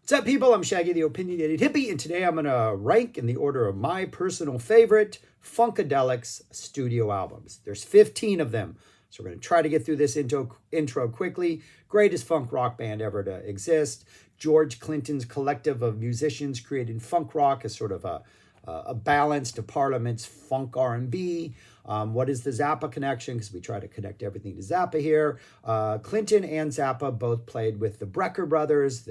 What's up, people? I'm Shaggy, the Opinionated Hippie, and today I'm going to rank in the order of my personal favorite Funkadelic's studio albums. There's 15 of them, so we're going to try to get through this intro quickly. Greatest funk rock band ever to exist. George Clinton's collective of musicians created funk rock as sort of a balance to Parliament's funk R&B. What is the Zappa connection? Because we try to connect everything to Zappa here. Clinton and Zappa both played with the Brecker brothers,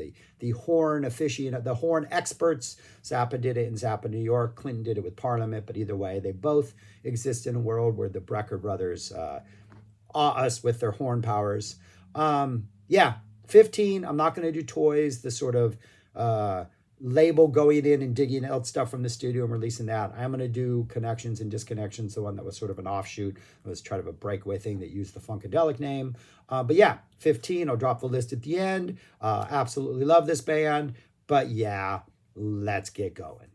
the horn aficionados, the horn experts. Zappa did it in Zappa, New York. Clinton did it with Parliament. But either way, they both exist in a world where the Brecker brothers awe us with their horn powers. 15. I'm not going to do toys. The sort of label going in and digging out stuff from the studio and releasing that. I'm going to do Connections and Disconnections, the one that was sort of an offshoot. It was kind of a breakaway thing that used the Funkadelic name. 15. I'll drop the list at the end. Absolutely love this band. But yeah, let's get going.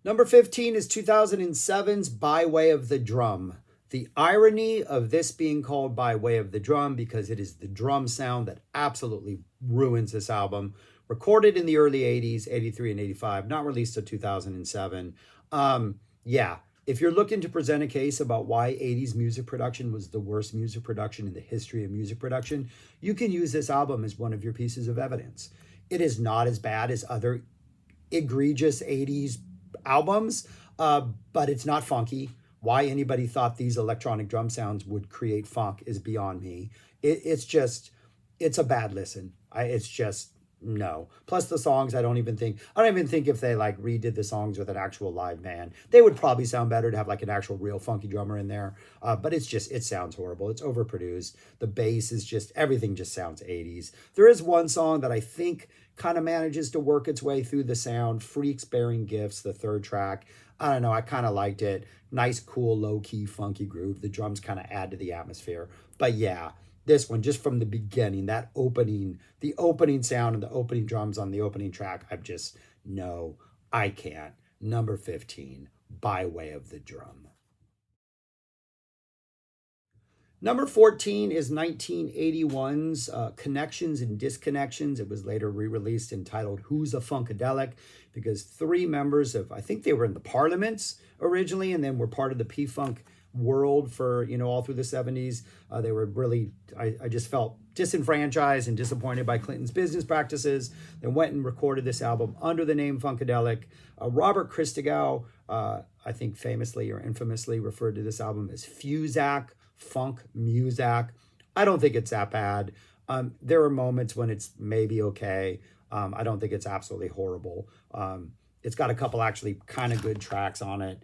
Number 15 is 2007's By Way of the Drum. The irony of this being called By Way of the Drum, because it is the drum sound that absolutely ruins this album. Recorded in the early 80s, 83 and 85, not released until 2007. If you're looking to present a case about why 80s music production was the worst music production in the history of music production, you can use this album as one of your pieces of evidence. It is not as bad as other egregious 80s albums, but it's not funky. Why anybody thought these electronic drum sounds would create funk is beyond me. It's a bad listen. No. Plus the songs, I don't even think if they like redid the songs with an actual live band, they would probably sound better to have like an actual real funky drummer in there. But it sounds horrible. It's overproduced. The bass is everything just sounds 80s. There is one song that I think kind of manages to work its way through the sound. Freaks Bearing Gifts, the third track. I don't know. I kind of liked it. Nice, cool, low-key, funky groove. The drums kind of add to the atmosphere. But yeah, this one, just from the beginning, the opening sound and the opening drums on the opening track, no, I can't. Number 15, By Way of the Drum. Number 14 is 1981's Connections and Disconnections. It was later re-released entitled Who's a Funkadelic? Because three members I think they were in the Parliaments originally and then were part of the P-Funk world for, all through the 70s. They were really, I just felt disenfranchised and disappointed by Clinton's business practices. They went and recorded this album under the name Funkadelic. Robert Christgau, I think famously or infamously referred to this album as Fusac, funk music. I don't think it's that bad. There are moments when it's maybe okay. I don't think it's absolutely horrible. It's got a couple actually kind of good tracks on it.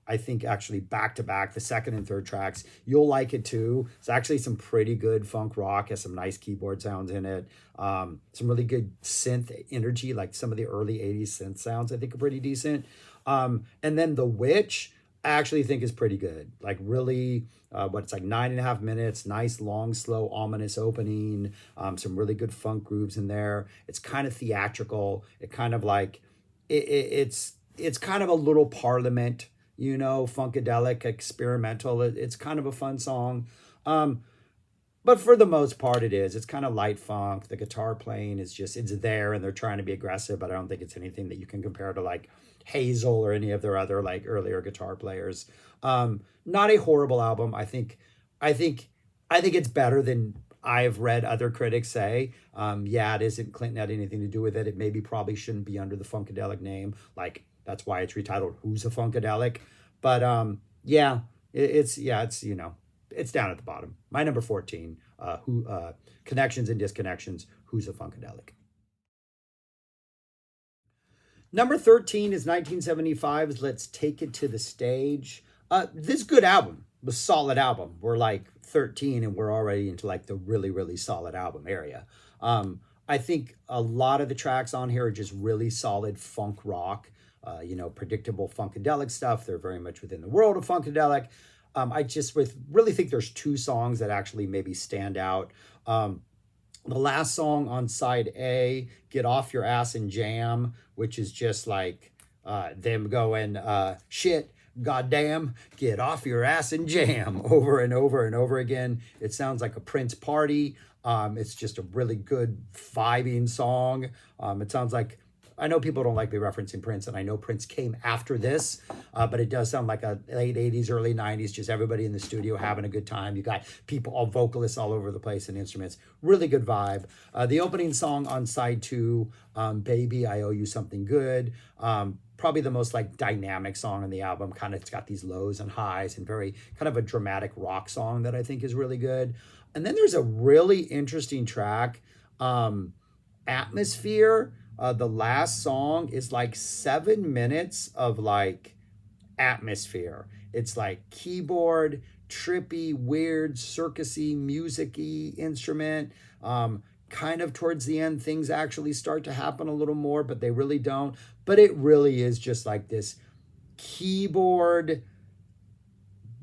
I think actually back to back, the second and third tracks, you'll like it too. It's actually some pretty good funk rock, has some nice keyboard sounds in it. Some really good synth energy, like some of the early 80s synth sounds I think are pretty decent. And then The Witch, I actually think is pretty good. Like really, it's like 9.5 minutes, nice, long, slow, ominous opening, some really good funk grooves in there. It's kind of theatrical. It kind of like, it's kind of a little Parliament, Funkadelic, experimental. It's kind of a fun song. But for the most part, it's kind of light funk. The guitar playing is it's there and they're trying to be aggressive, but I don't think it's anything that you can compare to like Hazel or any of their other like earlier guitar players. Not a horrible album. I think it's better than I've read other critics say. It isn't Clinton had anything to do with it. It maybe probably shouldn't be under the Funkadelic name. Like that's why it's retitled Who's a Funkadelic. But it's down at the bottom. My number 14, Connections and Disconnections, Who's a Funkadelic. Number 13 is 1975's Let's Take It to the Stage. This good album, a solid album. We're like 13 and we're already into like the really, really solid album area. I think a lot of the tracks on here are just really solid funk rock, predictable Funkadelic stuff. They're very much within the world of Funkadelic. I just really think there's two songs that actually maybe stand out. The last song on side A, Get Off Your Ass and Jam, which is just like them going, shit, goddamn, get off your ass and jam over and over and over again. It sounds like a Prince party. It's just a really good vibing song. It sounds like, I know people don't like me referencing Prince, and I know Prince came after this, but it does sound like a late 80s, early 90s, just everybody in the studio having a good time. You got people, all vocalists all over the place and instruments. Really good vibe. The opening song on side 2, Baby, I Owe You Something Good. Probably the most like dynamic song on the album. Kind of, it's got these lows and highs and very kind of a dramatic rock song that I think is really good. And then there's a really interesting track, Atmosphere. The last song is like 7 minutes of like atmosphere. It's like keyboard, trippy, weird, circusy, music-y instrument. Kind of towards the end, things actually start to happen a little more, but they really don't. But it really is just like this keyboard,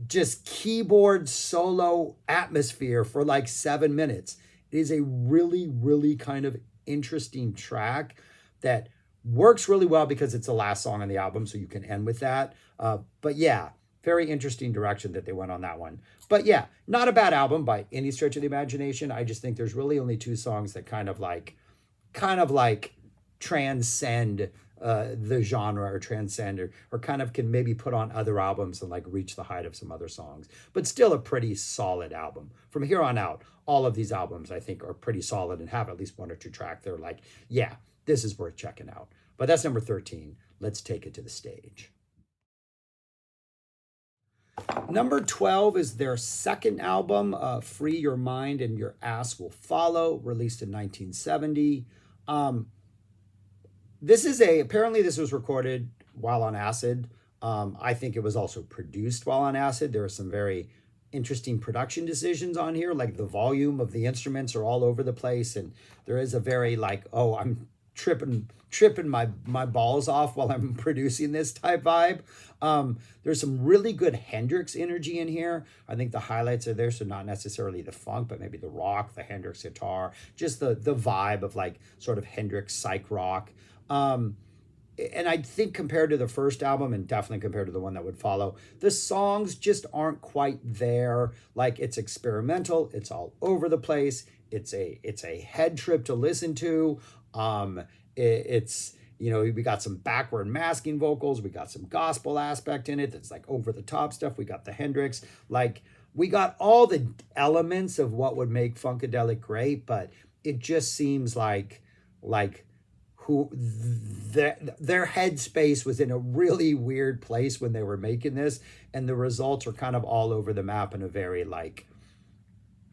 just keyboard solo atmosphere for like 7 minutes. It is a really, really kind of interesting track that works really well because it's the last song on the album, so you can end with that. But yeah, very interesting direction that they went on that one. But yeah, not a bad album by any stretch of the imagination. I just think there's really only 2 songs that kind of like transcend the genre, or transcend, or kind of can maybe put on other albums and like reach the height of some other songs. But still a pretty solid album. From here on out, all of these albums I think are pretty solid and have at least 1 or 2 tracks. They're like, yeah, this is worth checking out. But that's number 13. Let's take it to the stage. Number 12 is their second album, Free Your Mind and Your Ass Will Follow, released in 1970. Apparently this was recorded while on acid. I think it was also produced while on acid. There are some very interesting production decisions on here, like the volume of the instruments are all over the place, and there is a very like, oh, I'm tripping my balls off while I'm producing this type vibe. There's some really good Hendrix energy in here. I think the highlights are there, so not necessarily the funk, but maybe the rock, the Hendrix guitar, just the vibe of like sort of Hendrix psych rock. And I think compared to the first album, and definitely compared to the one that would follow, the songs just aren't quite there. Like, it's experimental, it's all over the place, it's a head trip to listen to. It's, you know, we got some backward masking vocals, we got some gospel aspect in it that's like over the top stuff, we got the Hendrix, like we got all the elements of what would make Funkadelic great, but it just seems like their headspace was in a really weird place when they were making this, and the results are kind of all over the map in a very like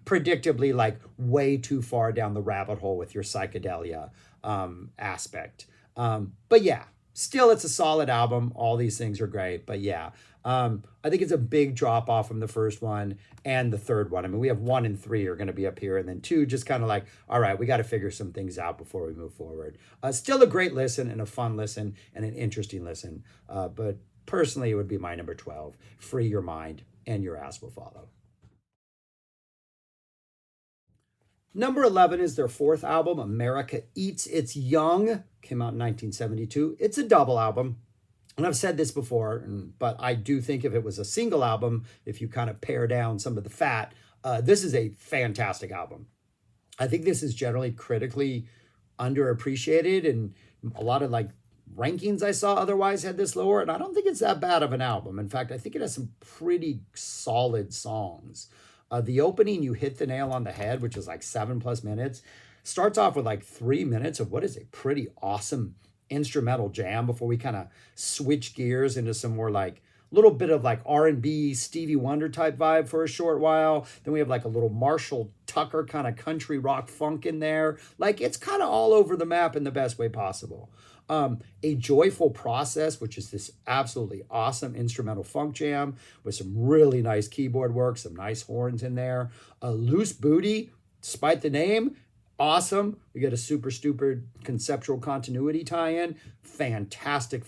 predictably like way too far down the rabbit hole with your psychedelia aspect. But yeah, still it's a solid album. All these things are great, but yeah, I think it's a big drop off from the first one and the third one. I mean, we have 1 and 3 are going to be up here, and then 2 just kind of like, all right, we got to figure some things out before we move forward. Still a great listen and a fun listen and an interesting listen. But personally, it would be my number 12, Free Your Mind and Your Ass Will Follow. Number 11 is their 4th album, America Eats Its Young. Came out in 1972. It's a double album. And I've said this before, but I do think if it was a single album, if you kind of pare down some of the fat, this is a fantastic album. I think this is generally critically underappreciated, and a lot of like rankings I saw otherwise had this lower, and I don't think it's that bad of an album. In fact, I think it has some pretty solid songs. The opening, You Hit the Nail on the Head, which is like 7+ minutes, starts off with like 3 minutes of what is a pretty awesome instrumental jam before we kind of switch gears into some more like little bit of like R&B Stevie Wonder type vibe for a short while. Then we have like a little Marshall Tucker kind of country rock funk in there. Like, it's kind of all over the map in the best way possible. A Joyful Process, which is this absolutely awesome instrumental funk jam with some really nice keyboard work, some nice horns in there. Loose Booty, despite the name, awesome. We get a super stupid conceptual continuity tie-in. Fantastic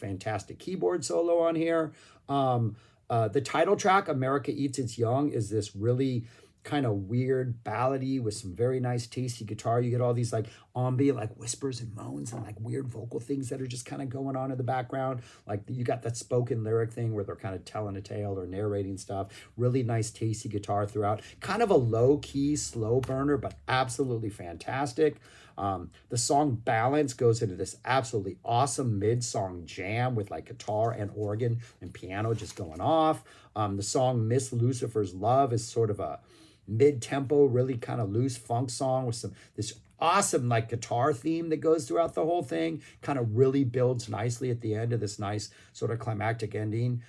keyboard solo on here. The title track, America Eats Its Young, is this really kind of weird ballady with some very nice tasty guitar. You get all these like ambient like whispers and moans and like weird vocal things that are just kind of going on in the background. Like you got that spoken lyric thing where they're kind of telling a tale or narrating stuff. Really nice tasty guitar throughout. Kind of a low key slow burner, but absolutely fantastic. The song Balance goes into this absolutely awesome mid-song jam with like guitar and organ and piano just going off. The song Miss Lucifer's Love is sort of a mid-tempo, really kind of loose funk song with this awesome like guitar theme that goes throughout the whole thing. Kind of really builds nicely at the end of this nice sort of climactic ending.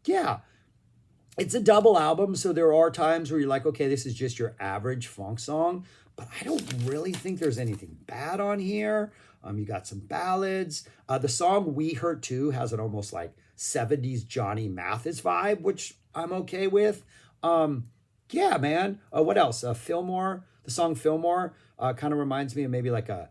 Yeah, it's a double album, so there are times where you're like, okay, this is just your average funk song, but I don't really think there's anything bad on here. You got some ballads. The song We Hurt Too has an almost like 70s Johnny Mathis vibe, which I'm okay with. Yeah, man. What else? Fillmore. The song Fillmore kind of reminds me of maybe like a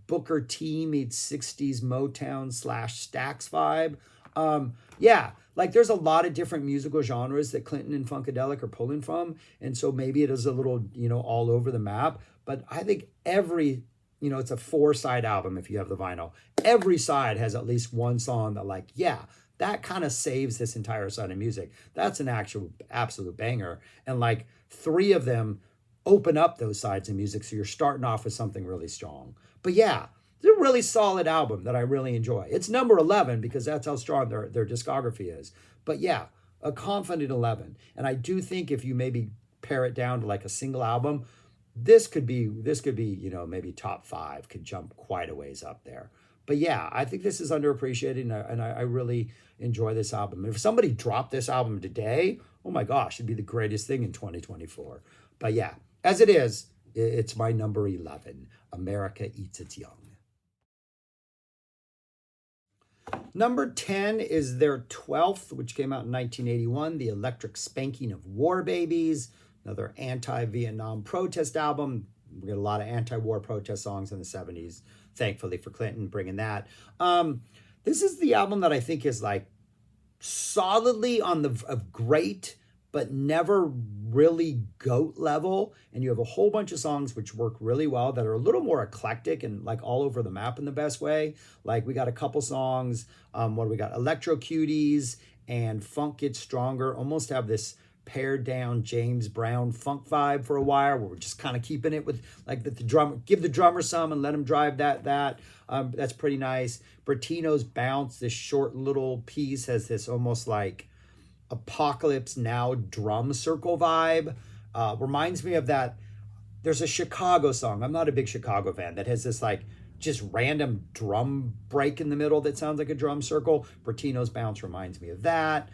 Booker T meets 60s Motown / Stax vibe. Yeah, like there's a lot of different musical genres that Clinton and Funkadelic are pulling from. And so maybe it is a little, all over the map. But I think it's a 4-side album if you have the vinyl. Every side has at least one song that like, yeah, that kind of saves this entire side of music. That's an actual absolute banger. And like 3 of them open up those sides of music. So you're starting off with something really strong. But yeah, it's a really solid album that I really enjoy. It's number 11 because that's how strong their discography is. But yeah, a confident 11. And I do think if you maybe pare it down to like a single album, this could be, maybe top 5, could jump quite a ways up there. But yeah, I think this is underappreciated, and I really enjoy this album. If somebody dropped this album today, oh my gosh, it'd be the greatest thing in 2024. But yeah, as it is, it's my number 11, America Eats Its Young. Number 10 is their 12th, which came out in 1981, The Electric Spanking of War Babies, another anti-Vietnam protest album. We get a lot of anti-war protest songs in the 70s, thankfully for Clinton bringing that. This is the album that I think is like solidly on the of great, but never really GOAT level. And you have a whole bunch of songs which work really well that are a little more eclectic and like all over the map in the best way. Like we got a couple songs, what do we got? Electro Cuties and Funk Gets Stronger almost have this pared down James Brown funk vibe for a while, where we're just kind of keeping it with like the drummer, give the drummer some and let him drive that. That's pretty nice. Bertino's Bounce, this short little piece, has this almost like Apocalypse Now drum circle vibe. Reminds me of that. There's a Chicago song, I'm not a big Chicago fan, that has this like just random drum break in the middle that sounds like a drum circle. Bertino's Bounce reminds me of that.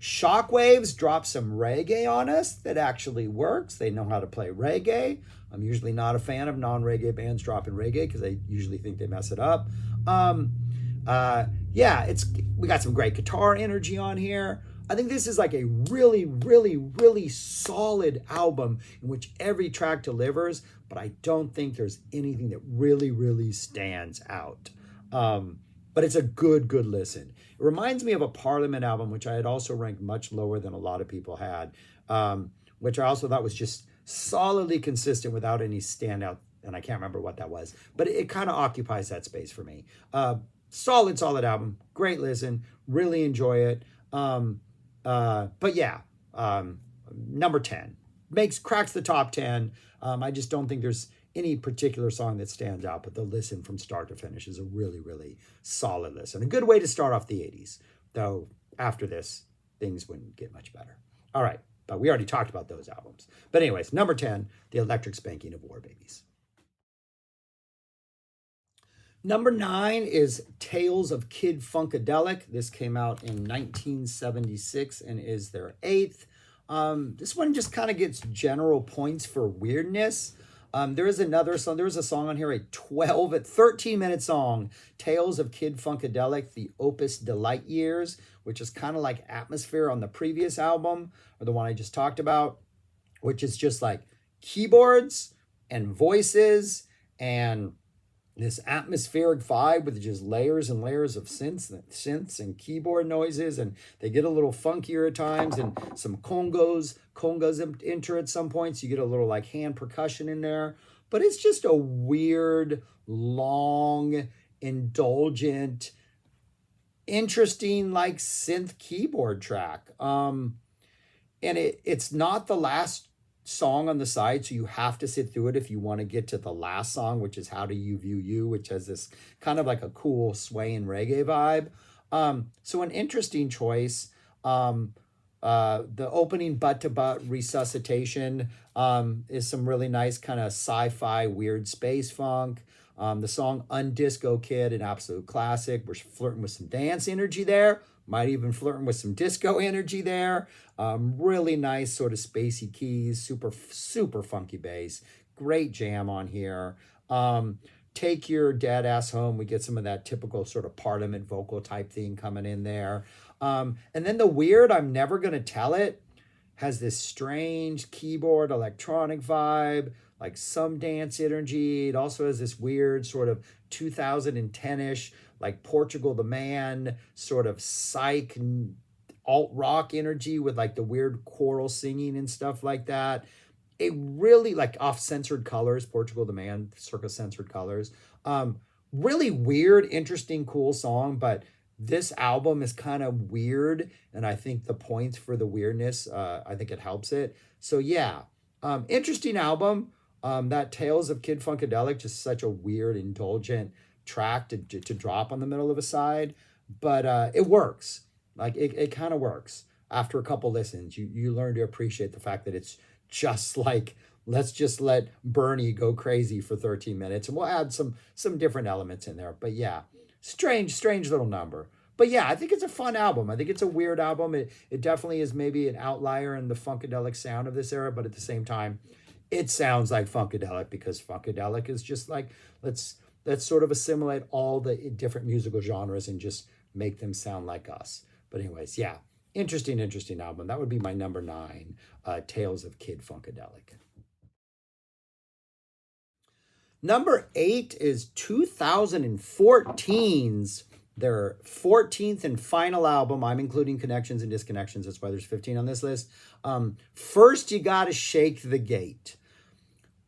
Shockwaves drop some reggae on us that actually works. They know how to play reggae. I'm usually not a fan of non-reggae bands dropping reggae because I usually think they mess it up. Yeah, we got some great guitar energy on here. I think this is like a really, really, really solid album in which every track delivers, but I don't think there's anything that really, really stands out. But it's a good listen. It reminds me of a Parliament album, which I had also ranked much lower than a lot of people had, which I also thought was just solidly consistent without any standout, and I can't remember what that was, but it kind of occupies that space for me. Solid album, great listen, really enjoy it. But yeah, number 10 cracks the top 10. I just don't think there's any particular song that stands out, but the listen from start to finish is a really, really solid listen. A good way to start off the 80s, though after this, things wouldn't get much better. All right, but we already talked about those albums. But anyways, number 10, The Electric Spanking of War Babies. Number 9 is Tales of Kid Funkadelic. This came out in 1976 and is their 8th. This one just kind of gets general points for weirdness. There is another song. There was a song on here, a 13-minute song, Tales of Kid Funkadelic, the Opus Delight Years, which is kind of like Atmosphere on the previous album, or the one I just talked about, which is just like keyboards and voices and this atmospheric vibe with just layers and layers of synths and keyboard noises, and they get a little funkier at times, and some congas enter at some points. You get a little like hand percussion in there, but it's just a weird, long, indulgent, interesting like synth keyboard track. And it's not the last song on the side, so you have to sit through it if you want to get to the last song, which is How Do You View You, which has this kind of like a cool swaying reggae vibe. So an interesting choice. The opening butt to butt resuscitation is some really nice kind of sci-fi weird space funk. The song Undisco Kid, an absolute classic. We're flirting with some dance energy there. Might even flirting with some disco energy there. Really nice sort of spacey keys, super funky bass. Great jam on here. Take Your Dead Ass Home. We get some of that typical sort of Parliament vocal type thing coming in there. And then the weird, I'm Never Gonna Tell It, has this strange keyboard electronic vibe, like some dance energy. It also has this weird sort of 2010-ish, like Portugal the Man, sort of psych alt rock energy with like the weird choral singing and stuff like that. It really like off censored colors, Portugal the Man, circa censored colors. Really weird, interesting, cool song, but this album is kind of weird, and I think the points for the weirdness, I think it helps it. So yeah, interesting album. That Tales of Kid Funkadelic, just such a weird, indulgent track to drop on the middle of a side, but it works. Like it kind of works. After a couple listens, you learn to appreciate the fact that it's just like, let's just let Bernie go crazy for 13 minutes, and we'll add some different elements in there. But yeah, strange little number. But yeah, I think it's a fun album. I think it's a weird album. It definitely is maybe an outlier in the Funkadelic sound of this era, but at the same time, it sounds like Funkadelic, because Funkadelic is just like, let's sort of assimilate all the different musical genres and just make them sound like us. But anyways, yeah, interesting album. That would be my number 9, Tales of Kid Funkadelic. Number 8 is 2014's, their 14th and final album. I'm including connections and disconnections. That's why there's 15 on this list. First, You Gotta Shake the Gate.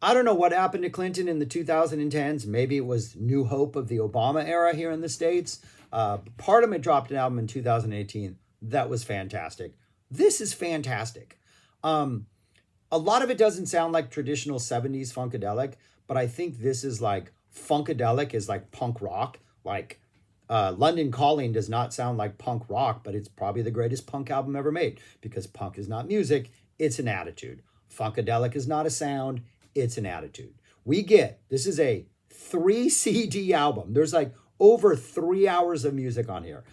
I don't know what happened to Clinton in the 2010s. Maybe it was new hope of the Obama era here in the States. Parliament dropped an album in 2018 that was fantastic. This is fantastic. A lot of it doesn't sound like traditional 70s Funkadelic, but I think this is like, Funkadelic is like punk rock. Like London Calling does not sound like punk rock, but it's probably the greatest punk album ever made, because punk is not music, it's an attitude. Funkadelic is not a sound, it's an attitude. This is a 3 CD album. There's like over 3 hours of music on here.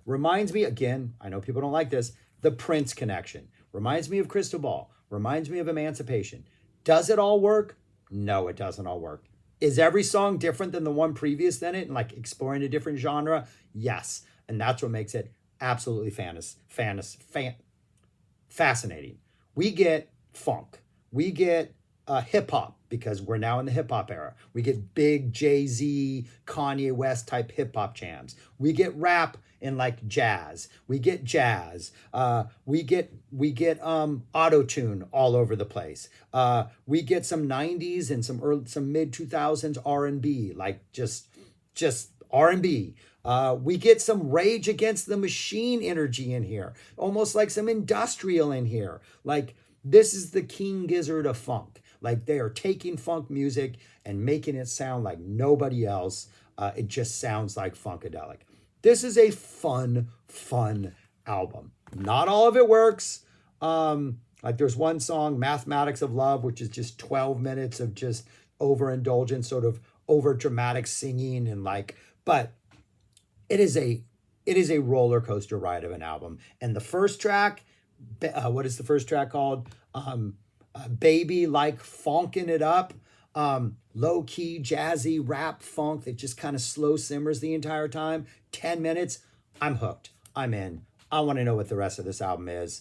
Reminds me, again, I know people don't like this, the Prince connection. Reminds me of Crystal Ball. Reminds me of Emancipation. Does it all work? No, it doesn't all work. Is every song different than the one previous than it, and like exploring a different genre? Yes. And that's what makes it absolutely fascinating. We get funk. We get hip hop, because we're now in the hip hop era. We get big Jay-Z, Kanye West type hip hop jams. We get rap and like jazz. We get jazz. We get auto-tune all over the place. We get some 90s and some mid 2000s R&B, like just R&B. We get some Rage Against the Machine energy in here, almost like some industrial in here. Like, this is the King Gizzard of funk. Like, they are taking funk music and making it sound like nobody else. It just sounds like Funkadelic. This is a fun album. Not all of it works. Like, there's one song, Mathematics of Love, which is just 12 minutes of just overindulgent, sort of over dramatic singing, and like, but it is a roller coaster ride of an album. And the first track, what is the first track called? Baby Like Funkin' It Up. Low key, jazzy rap funk that just kind of slow simmers the entire time. 10 minutes. I'm hooked. I'm in. I want to know what the rest of this album is.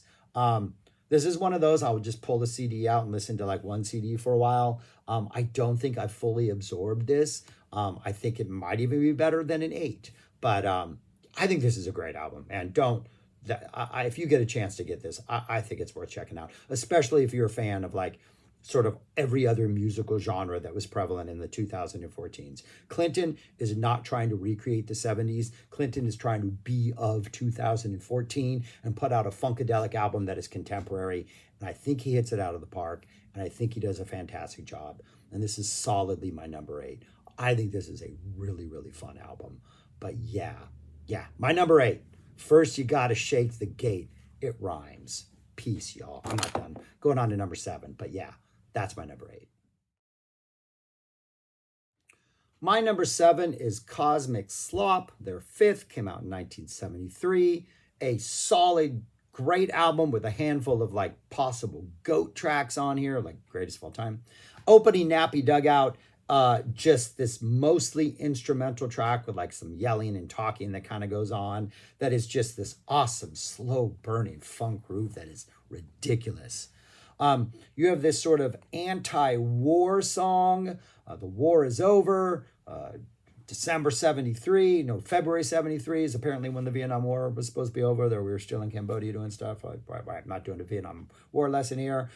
This is one of those, I would just pull the CD out and listen to like one CD for a while. I don't think I fully absorbed this. I think it might even be better than an 8. But I think this is a great album. And if you get a chance to get this, I think it's worth checking out, especially if you're a fan of like sort of every other musical genre that was prevalent in the 2014s. Clinton is not trying to recreate the 70s. Clinton is trying to be of 2014 and put out a Funkadelic album that is contemporary. And I think he hits it out of the park. And I think he does a fantastic job. And this is solidly my number 8. I think this is a really, really fun album. But yeah, my number 8. First, you got to shake the gate. It rhymes. Peace, y'all. I'm not done. Going on to number 7. But yeah, that's my number 8. My number 7 is Cosmic Slop. Their 5th came out in 1973. A solid, great album with a handful of like possible GOAT tracks on here, like greatest of all time. Opening Nappy Dugout. Just this mostly instrumental track with like some yelling and talking that kind of goes on. That is just this awesome, slow burning funk groove that is ridiculous. You have this sort of anti-war song. The war is over. December 73, no, February 73 is apparently when the Vietnam War was supposed to be over. There we were still in Cambodia doing stuff. I'm not doing a Vietnam War lesson here.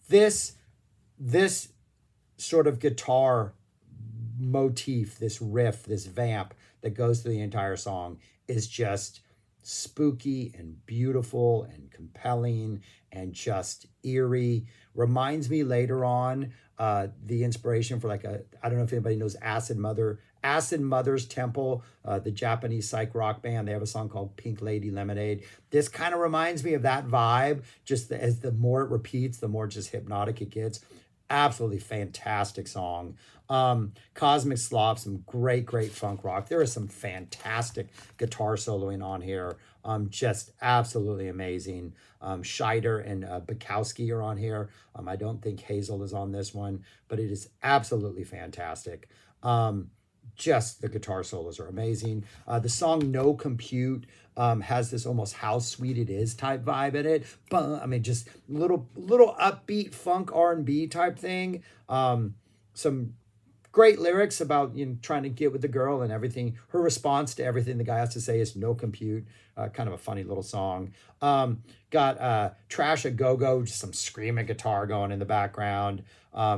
This sort of guitar motif, this riff, this vamp that goes through the entire song is just spooky and beautiful and compelling and just eerie. Reminds me later on the inspiration for like I don't know if anybody knows Acid Mother's Temple, the Japanese psych rock band. They have a song called Pink Lady Lemonade. This kind of reminds me of that vibe. Just as the more it repeats, the more just hypnotic it gets. Absolutely fantastic song. Cosmic Slop, some great funk rock. There is some fantastic guitar soloing on here. Just absolutely amazing. Scheider and Bukowski are on here. I don't think Hazel is on this one, but it is absolutely fantastic. Just the guitar solos are amazing. The song No Compute has this almost How Sweet It Is type vibe in it. I mean, just little upbeat funk R&B type thing. Some great lyrics about trying to get with the girl and everything. Her response to everything the guy has to say is no compute. Kind of a funny little song. Got Trash a Go-Go, just some screaming guitar going in the background.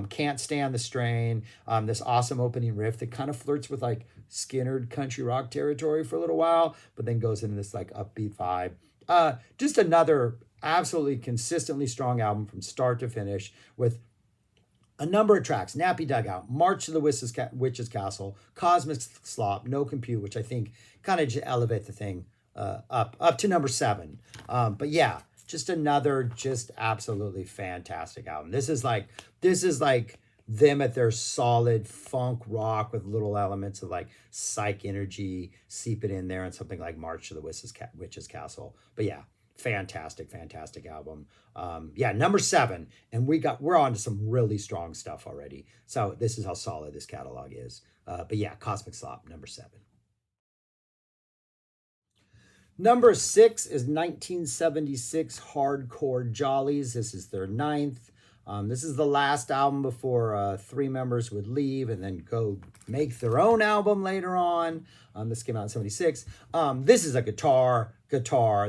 Can't Stand the Strain. This awesome opening riff that kind of flirts with like Skynyrd country rock territory for a little while, but then goes into this like upbeat vibe. Just another absolutely consistently strong album from start to finish with a number of tracks: Nappy Dugout, March to the Witch's Castle, Cosmic Slop, No Compute, which I think kind of elevate the thing up to number 7. But yeah, just another just absolutely fantastic album. This is like them at their solid funk rock with little elements of like psych energy seeping in there and something like March to the Witch's Castle. But yeah, fantastic album. Yeah, number 7, and we're on to some really strong stuff already. So this is how solid this catalog is. But yeah, Cosmic Slop, number 7. Number 6 is 1976 Hardcore Jollies. This is their 9th. This is the last album before 3 members would leave and then go make their own album later on. This came out in 76. This is a guitar.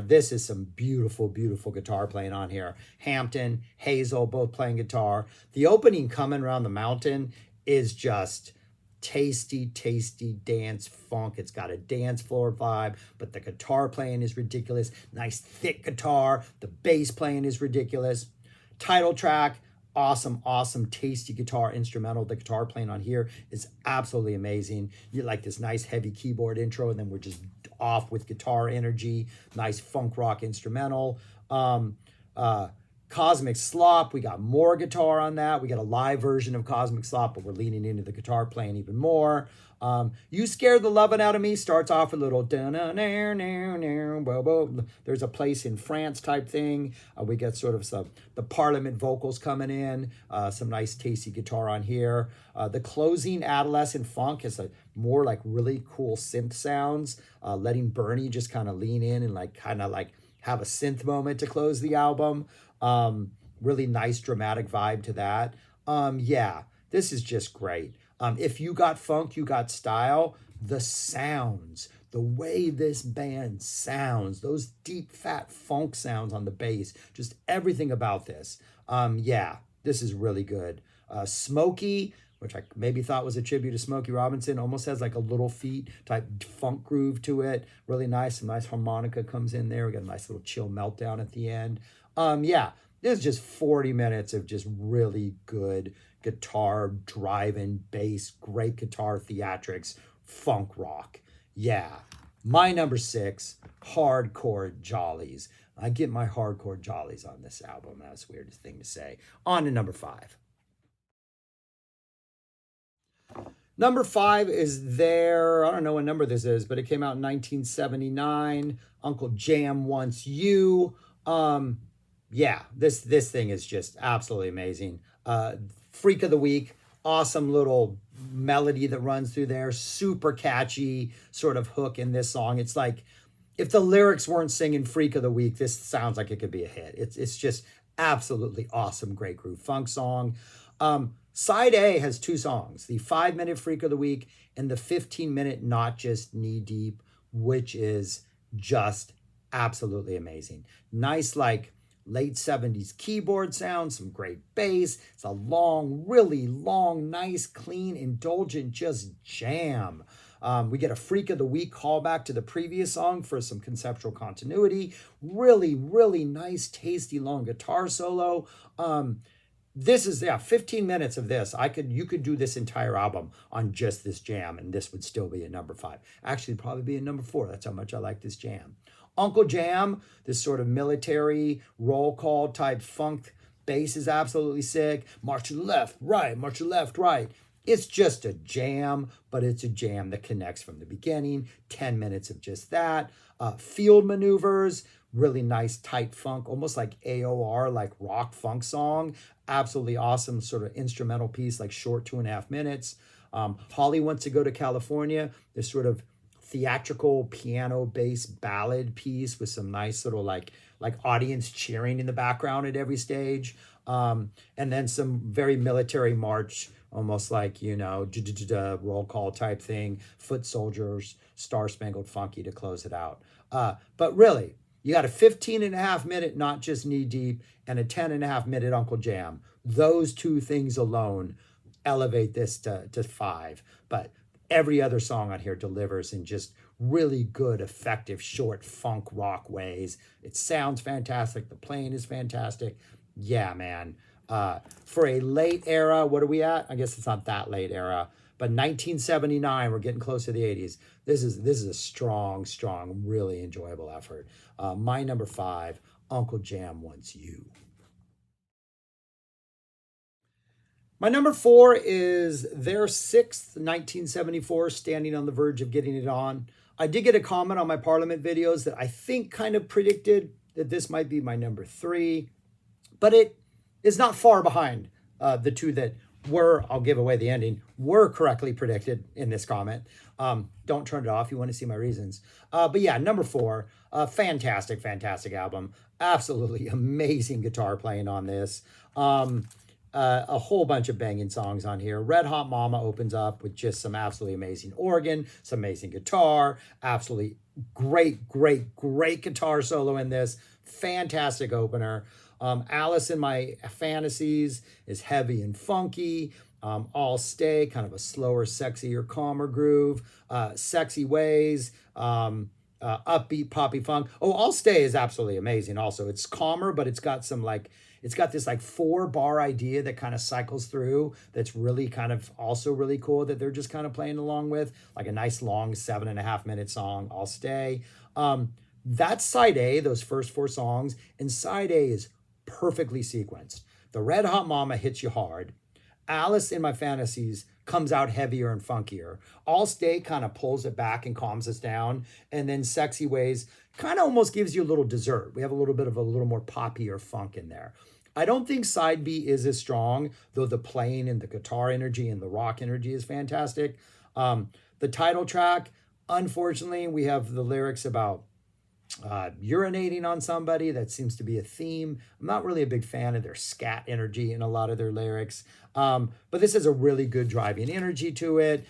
This is some beautiful guitar playing on here. Hampton, Hazel, both playing guitar. The opening, Coming Around the Mountain, is just tasty dance funk. It's got a dance floor vibe, but the guitar playing is ridiculous. Nice thick guitar. The bass playing is ridiculous. Title track, awesome tasty guitar instrumental. The guitar playing on here is absolutely amazing. You like this nice heavy keyboard intro, and then we're just off with guitar energy. Nice funk rock instrumental. Cosmic Slop, we got more guitar on that. We got a live version of Cosmic Slop, but we're leaning into the guitar playing even more. You Scared the Lovin' Out of Me starts off a little there's a place in France type thing. We get sort of the Parliament vocals coming in, some nice tasty guitar on here. The closing Adolescent Funk is more like really cool synth sounds, letting Bernie just kind of lean in and kind of have a synth moment to close the album. Really nice dramatic vibe to that. Yeah, this is just great. If you got funk, you got style. The sounds, the way this band sounds, those deep, fat funk sounds on the bass, just everything about this. Yeah, this is really good. Smokey, which I maybe thought was a tribute to Smokey Robinson, almost has like a Little Feat type funk groove to it. Really nice. Some nice harmonica comes in there. We got a nice little chill meltdown at the end. Yeah, this is just 40 minutes of just really good guitar, driving, bass, great guitar theatrics, funk rock. Yeah. My number 6, Hardcore Jollies. I get my hardcore jollies on this album. That's the weirdest thing to say. On to number 5. Number 5 is there. I don't know what number this is, but it came out in 1979. Uncle Jam Wants You. Yeah, this thing is just absolutely amazing. Freak of the Week, awesome little melody that runs through there, super catchy sort of hook in this song. It's like if the lyrics weren't singing Freak of the Week, this sounds like it could be a hit. It's just absolutely awesome, great groove funk song. Side A has 2 songs, the 5-minute Freak of the Week and the 15-minute Not Just Knee Deep, which is just absolutely amazing. Nice, like late 70s keyboard sound, some great bass. It's a long, really long, nice, clean, indulgent, just jam. We get a Freak of the Week callback to the previous song for some conceptual continuity. Really, really nice, tasty, long guitar solo. This is 15 minutes of this. You could do this entire album on just this jam, and this would still be a number 5. Actually, probably be a number 4. That's how much I like this jam. Uncle Jam, this sort of military roll call type funk bass is absolutely sick. March to the left, right, march to the left, right. It's just a jam, but it's a jam that connects from the beginning. 10 minutes of just that. Field Maneuvers, really nice tight funk, almost like AOR, like rock funk song. Absolutely awesome sort of instrumental piece, like short 2.5 minutes. Holly Wants to Go to California, this sort of theatrical piano bass ballad piece with some nice little like audience cheering in the background at every stage. And then some very military march, almost like, roll call type thing, Foot Soldiers, Star Spangled Funky to close it out. But really, you got a 15.5 minute Not Just Knee Deep and a 10.5 minute Uncle Jam. Those 2 things alone elevate this to 5. But every other song on here delivers in just really good, effective, short funk rock ways. It sounds fantastic. The playing is fantastic. Yeah, man. For a late era, what are we at? I guess it's not that late era, but 1979, we're getting close to the 80s. This is a strong, really enjoyable effort. My number 5, Uncle Jam Wants You. My number 4 is their 6th 1974, Standing on the Verge of Getting It On. I did get a comment on my Parliament videos that I think kind of predicted that this might be my number 3, but it is not far behind the 2 that were, I'll give away the ending, were correctly predicted in this comment. Don't turn it off. You want to see my reasons. But yeah, number 4, fantastic album. Absolutely amazing guitar playing on this. A whole bunch of banging songs on here. Red Hot Mama opens up with just some absolutely amazing organ, some amazing guitar, absolutely great guitar solo in this. Fantastic opener. Alice in My Fantasies is heavy and funky. All Stay, kind of a slower, sexier, calmer groove. Sexy Ways, upbeat poppy funk. Oh, All Stay is absolutely amazing also. It's calmer, but it's got some it's got this 4-bar idea that kind of cycles through that's really kind of also really cool that they're just kind of playing along with, like a nice long 7.5 minute song, I'll Stay. That's side A, those first 4 songs, and side A is perfectly sequenced. The Red Hot Mama hits you hard. Alice in My Fantasies comes out heavier and funkier. All Stay kind of pulls it back and calms us down. And then Sexy Ways kind of almost gives you a little dessert. We have a little bit of a little more poppy or funk in there. I don't think side B is as strong, though the playing and the guitar energy and the rock energy is fantastic. The title track, unfortunately, we have the lyrics about urinating on somebody. That seems to be a theme. I'm not really a big fan of their scat energy in a lot of their lyrics. But this has a really good driving energy to it.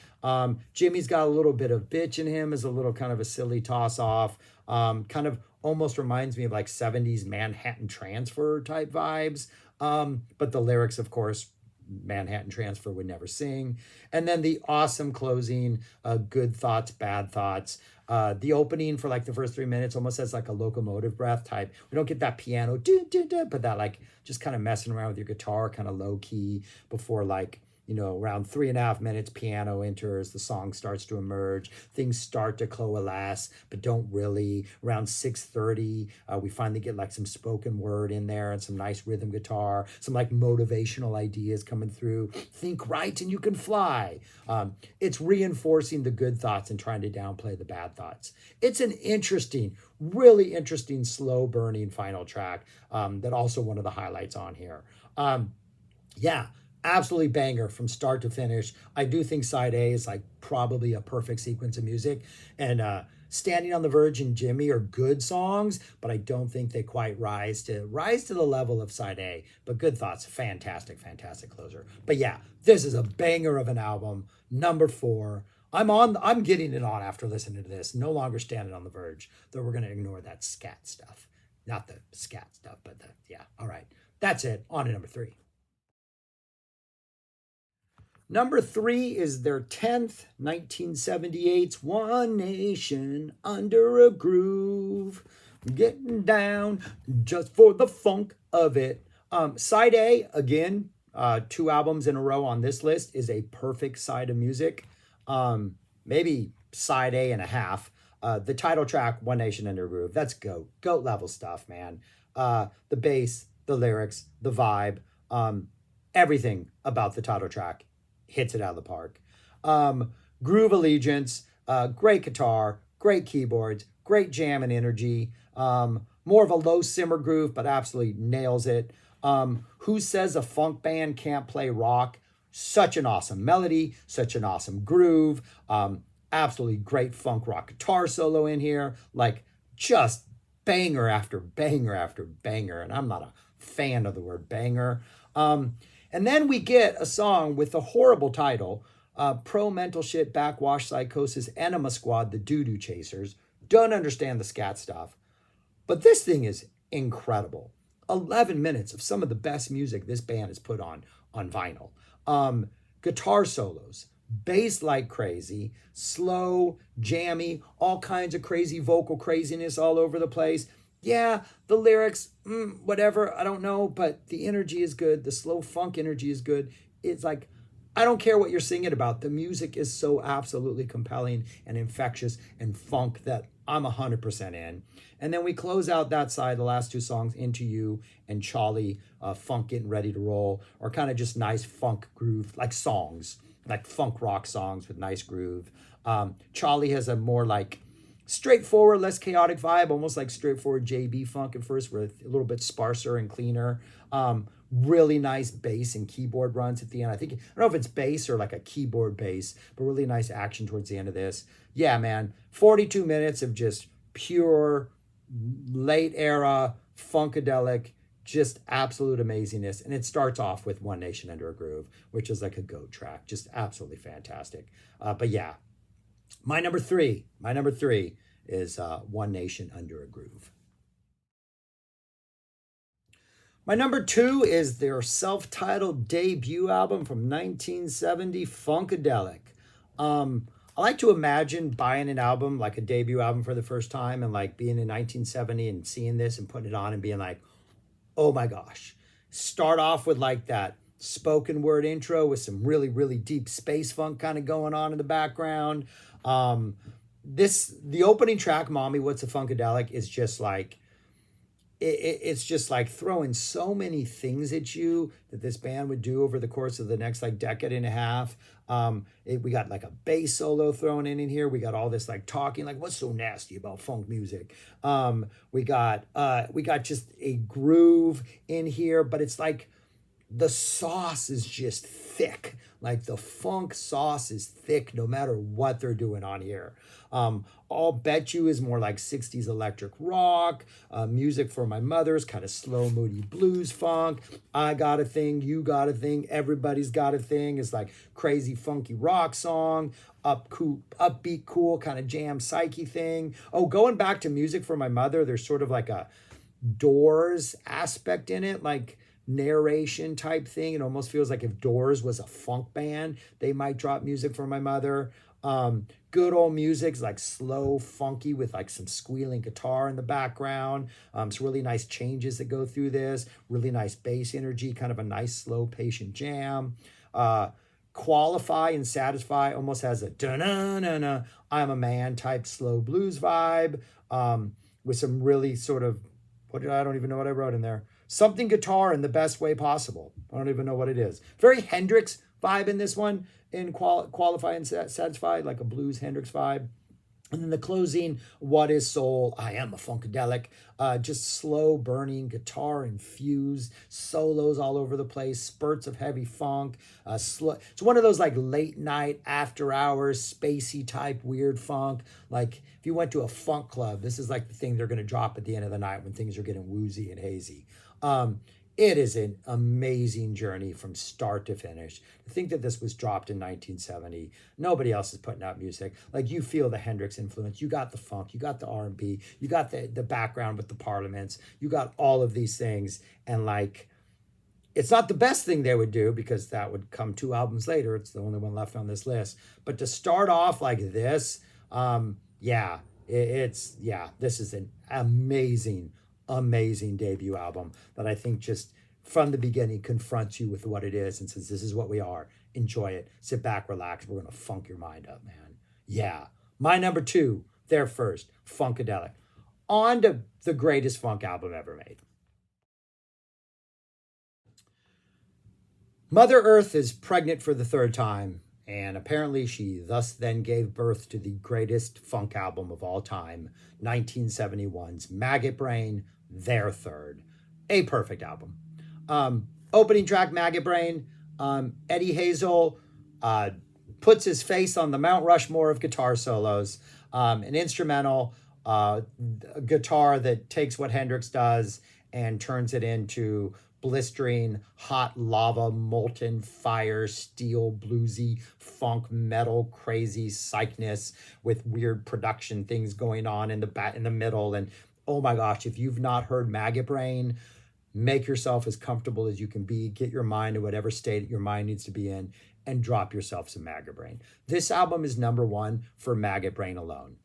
Jimmy's got a little bit of bitch in him, is a little kind of a silly toss off. Kind of almost reminds me of like 70s Manhattan Transfer type vibes. But the lyrics, of course, Manhattan Transfer would never sing. And then the awesome closing, good thoughts, bad thoughts. The opening for like the first 3 minutes almost has like a locomotive breath type. We don't get that piano, but that like just kind of messing around with your guitar, kind of low key before like, around 3.5 minutes, piano enters, the song starts to emerge, things start to coalesce, but don't really. Around 6:30, we finally get like some spoken word in there and some nice rhythm guitar, some like motivational ideas coming through. Think right and you can fly. It's reinforcing the good thoughts and trying to downplay the bad thoughts. It's an interesting, really interesting, slow burning final track that also one of the highlights on here. Yeah, absolutely banger from start to finish. I do think side A is like probably a perfect sequence of music. And Standing on the Verge and Jimmy are good songs, but I don't think they quite rise to the level of side A. But Good Thoughts, fantastic, fantastic closer. But yeah, this is a banger of an album. Number 4. I'm getting it on after listening to this. No longer Standing on the Verge, though we're gonna ignore that scat stuff. Not the scat stuff, but yeah. All right. That's it. On to number 3. Number 3 is their 10th, 1978's One Nation Under a Groove. Getting down just for the funk of it. Side A, again, 2 albums in a row on this list, is a perfect side of music. Maybe side A and a half. The title track, One Nation Under a Groove, that's GOAT level stuff, man. The bass, the lyrics, the vibe, everything about the title track hits it out of the park. Groove Allegiance, great guitar, great keyboards, great jam and energy. More of a low simmer groove, but absolutely nails it. Who Says a Funk Band Can't Play Rock? Such an awesome melody, such an awesome groove. Absolutely great funk rock guitar solo in here. Like just banger after banger after banger. And I'm not a fan of the word banger. And then we get a song with a horrible title, Pro Mental Shit, Backwash Psychosis, Enema Squad, the Doo-Doo Chasers. Don't understand the scat stuff. But this thing is incredible. 11 minutes of some of the best music this band has put on vinyl. Guitar solos, bass like crazy, slow, jammy, all kinds of crazy vocal craziness all over the place. Yeah, the lyrics, whatever, I don't know, but the energy is good. The slow funk energy is good. It's like, I don't care what you're singing about. The music is so absolutely compelling and infectious and funk that I'm 100% in. And then we close out that side, the last 2 songs, Into You and Charlie, Funk Getting Ready to Roll, are kind of just nice funk groove, like songs, like funk rock songs with nice groove. Charlie has a more like straightforward, less chaotic vibe, almost like straightforward JB funk at first, with a little bit sparser and cleaner. Really nice bass and keyboard runs at the end. I don't know if it's bass or like a keyboard bass, but really nice action towards the end of this. Yeah, man, 42 minutes of just pure late era Funkadelic, just absolute amazingness. And it starts off with One Nation Under a Groove, which is like a GOAT track, just absolutely fantastic. But yeah, my number three is One Nation Under a Groove. My number 2 is their self-titled debut album from 1970, Funkadelic. I like to imagine buying an album, like a debut album for the first time, and like being in 1970 and seeing this and putting it on and being like, oh my gosh. Start off with like that spoken word intro with some really, really deep space funk kind of going on in the background. The opening track, Mommy, What's a Funkadelic, is just like, it's just like throwing so many things at you that this band would do over the course of the next like decade and a half. We got like a bass solo thrown in here. We got all this like talking, like what's so nasty about funk music. We got just a groove in here, but it's like the sauce is just thick. Like the funk sauce is thick no matter what they're doing on here. I'll Bet You is more like 60s electric rock. Music for My Mother's kind of slow, moody blues funk. I Got a Thing, You Got a Thing, Everybody's Got a Thing is like crazy, funky rock song. Upbeat, cool, kind of jam psyche thing. Oh, going back to Music for My Mother, there's sort of like a Doors aspect in it, like narration type thing. It almost feels like if Doors was a funk band, they might drop Music for My Mother. Good old music's like slow, funky with like some squealing guitar in the background. Some really nice changes that go through this. Really nice bass energy, kind of a nice, slow, patient jam. Qualify and Satisfy almost has a da-na-na-na, I'm a Man type slow blues vibe, with some really sort of, I don't even know what I wrote in there. Something guitar in the best way possible. I don't even know what it is. Very Hendrix vibe in this one, in Qualify and Satisfy, like a blues Hendrix vibe. And then the closing, What is Soul? I Am a Funkadelic. Just slow burning, guitar infused, solos all over the place, spurts of heavy funk. It's one of those like late night, after hours, spacey type weird funk. Like if you went to a funk club, this is like the thing they're going to drop at the end of the night when things are getting woozy and hazy. It is an amazing journey from start to finish. To think that this was dropped in 1970, nobody else is putting out music. Like you feel the Hendrix influence, you got the funk, you got the R&B, you got the background with the Parliaments, you got all of these things. And like, it's not the best thing they would do because that would come 2 albums later. It's the only one left on this list. But to start off like this, this is an amazing debut album that I think just from the beginning confronts you with what it is and says, this is what we are. Enjoy it. Sit back, relax. We're going to funk your mind up, man. Yeah. My number 2, there first, Funkadelic. On to the greatest funk album ever made. Mother Earth is pregnant for the 3rd time, and apparently she thus then gave birth to the greatest funk album of all time, 1971's Maggot Brain, their 3rd. A perfect album. Opening track, Maggot Brain. Eddie Hazel puts his face on the Mount Rushmore of guitar solos. An instrumental guitar that takes what Hendrix does and turns it into blistering, hot lava, molten fire, steel, bluesy, funk, metal, crazy psychness with weird production things going on in the middle. And oh my gosh, if you've not heard Maggot Brain, make yourself as comfortable as you can be. Get your mind in whatever state your mind needs to be in and drop yourself some Maggot Brain. This album is number 1 for Maggot Brain alone.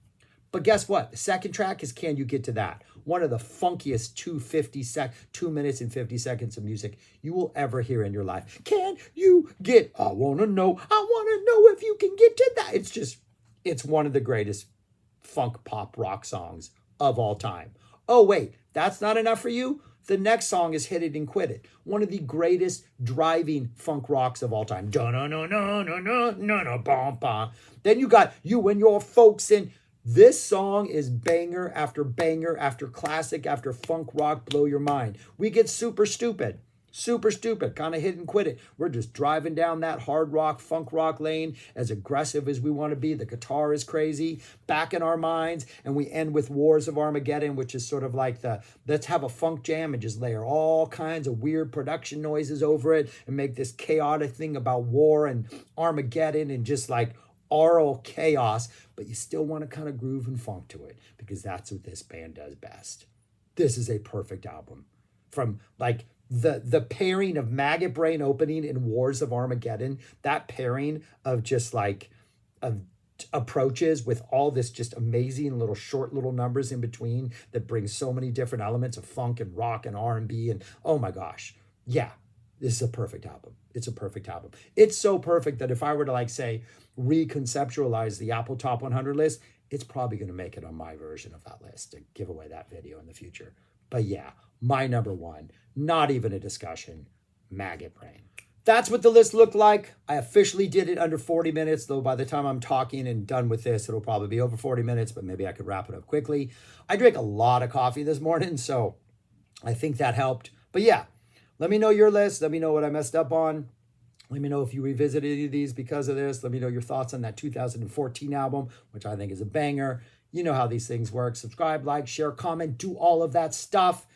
But guess what? The second track is Can You Get to That? One of the funkiest 2 minutes and 50 seconds of music you will ever hear in your life. Can you get, I want to know if you can get to that. It's one of the greatest funk pop rock songs of all time. Oh, wait, that's not enough for you? The next song is Hit It and Quit It, one of the greatest driving funk rocks of all time. Then you got You and Your Folks in. This song is banger after banger after classic after funk rock, blow your mind. We get super stupid, kind of hit and quit it. We're just driving down that hard rock, funk rock lane as aggressive as we want to be. The guitar is crazy, back in our minds. And we end with Wars of Armageddon, which is sort of like let's have a funk jam and just layer all kinds of weird production noises over it and make this chaotic thing about war and Armageddon and just like aural chaos, but you still want to kind of groove and funk to it because that's what this band does best. This is a perfect album. From like the pairing of Maggot Brain opening and Wars of Armageddon, that pairing of just like of approaches with all this just amazing little short little numbers in between that bring so many different elements of funk and rock and R&B and oh my gosh, yeah, this is a perfect album. It's a perfect album. It's so perfect that if I were to like say reconceptualize the Apple Top 100 list, it's probably going to make it on my version of that list to give away that video in the future. But yeah, my number 1, not even a discussion, Maggot Brain. That's what the list looked like. I officially did it under 40 minutes, though by the time I'm talking and done with this, it'll probably be over 40 minutes, but maybe I could wrap it up quickly. I drank a lot of coffee this morning, so I think that helped. But yeah, Let me know your list. Let me know what I messed up on. Let me know if you revisited any of these because of this. Let me know your thoughts on that 2014 album, which I think is a banger. You know how these things work. Subscribe, like, share, comment, do all of that stuff.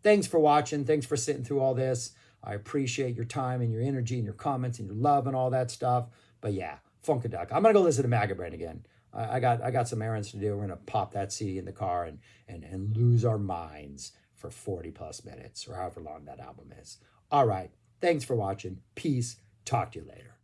Thanks for watching. Thanks for sitting through all this. I appreciate your time and your energy and your comments and your love and all that stuff. But yeah, Funkadelic. I'm gonna go listen to Magabrand again. I got some errands to do. We're gonna pop that CD in the car and lose our minds for 40 plus minutes or however long that album is. All right. Thanks for watching. Peace. Talk to you later.